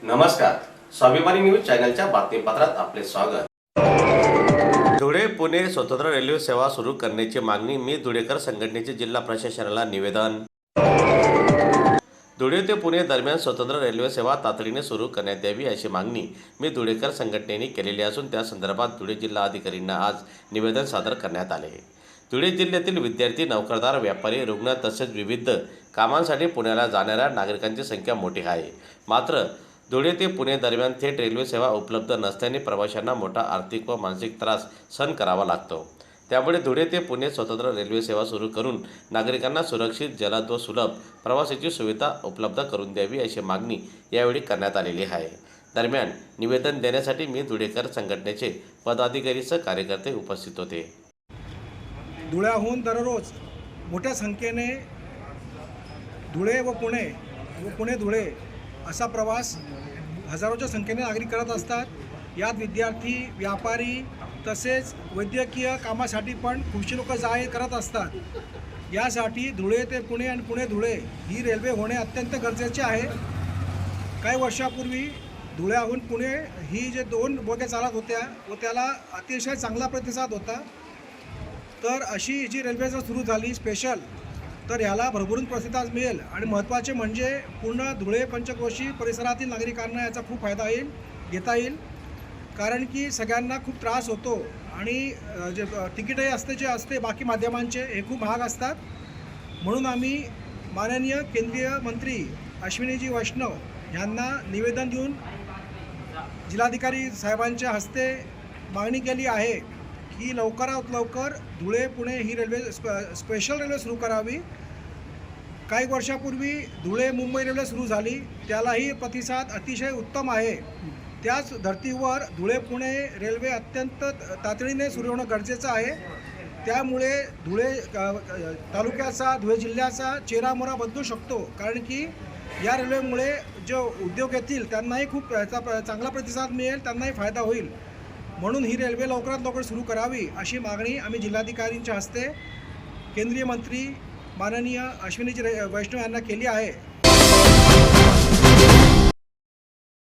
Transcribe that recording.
नमस्कार, स्वाभिमानी न्यूज चॅनलच्या बातमीपत्रात आपले स्वागत। धुळे पुणे स्वतंत्र रेल्वे सेवा सुरू करण्याची मागणी मी धुळेकर संघटनेचे जिल्हा प्रशासनाला निवेदन। धुळे ते पुणे दरम्यान स्वतंत्र रेल्वे सेवा तातडीने सुरू करण्यात यावी अशी मागणी मी धुळेकर संघटनेने केलेली असून त्या संदर्भात धुळे जिल्हा अधिकाऱ्यांना आज निवेदन सादर करण्यात आले। धुळे जिल्ह्यातील विद्यार्थी, नोकरदार, व्यापारी, रुग्ण तसेच विविध कामांसाठी पुण्याला जाणाऱ्या नागरिकांची संख्या मोठी आहे। मात्र धुळे ते पुणे दरम्यान थेट रेल्वे सेवा उपलब्ध नसल्याने प्रवाशांना मोठा आर्थिक व मानसिक त्रास सहन करावा लागतो। त्यामुळे धुळे ते पुणे स्वतंत्र रेल्वे सेवा सुरू करून नागरिकांना सुरक्षित, जलद व सुलभ प्रवासाची सुविधा उपलब्ध करून द्यावी अशी मागणी यावेळी करण्यात आलेली आहे। दरम्यान निवेदन देण्यासाठी मी धुळेकर संघटनेचे पदाधिकारी व कार्यकर्ते उपस्थित होते। धुळ्याहून दररोज मोठ्या संख्येने धुळे व पुणे धुळे असा प्रवास हजारोच्या संख्येने नागरिक करत असतात। यात विद्यार्थी, व्यापारी तसेच वैद्यकीय कामासाठी पण खूपशी लोक करत असतात। यासाठी धुळे ते पुणे आणि पुणे धुळे ही रेल्वे होणे अत्यंत गरजेचे आहे। काही वर्षापूर्वी धुळ्याहून पुणे ही जे 2 बोग्या चालत होत्या व त्याला अतिशय चांगला प्रतिसाद होता। तर अशी जी रेल्वे जर सुरू झाली स्पेशल तर ह्याला भरभरून प्रतिसाद मिळेल आणि महत्त्वाचे म्हणजे पूर्ण धुळे पंचक्रोशी परिसरातील नागरिकांना याचा खूप फायदा घेता येईल। कारण की सगळ्यांना खूप त्रास होतो आणि जे तिकीटही जे असते बाकी माध्यमांचे हे खूप महाग असतात। म्हणून आम्ही माननीय केंद्रीय मंत्री अश्विनीजी वैष्णव यांना निवेदन देऊन जिल्हाधिकारी साहेबांच्या हस्ते मागणी केली आहे की लवकरात लवकर धुळे पुणे ही रेल्वे स्पेशल रेल्वे सुरू करावी। काही वर्षापूर्वी धुळे मुंबई रेल्वे सुरू झाली, त्यालाही प्रतिसाद अतिशय उत्तम आहे। त्याच धर्तीवर धुळे पुणे रेल्वे अत्यंत तातडीने सुरू होणं गरजेचं आहे। त्यामुळे धुळे तालुक्याचा, धुळे जिल्ह्याचा चेहरामोहरा बदलू शकतो। कारण की या रेल्वेमुळे जो उद्योग येतील त्यांनाही खूप याचा चांगला प्रतिसाद मिळेल, त्यांनाही फायदा होईल। म्हणून ही रेल्वे लवकरात लवकर सुरू करावी अशी मागणी आम्ही जिल्हाधिकाऱ्यांच्या हस्ते केंद्रीय मंत्री माननीय अश्विनीजी वैष्णव यांना केली आहे।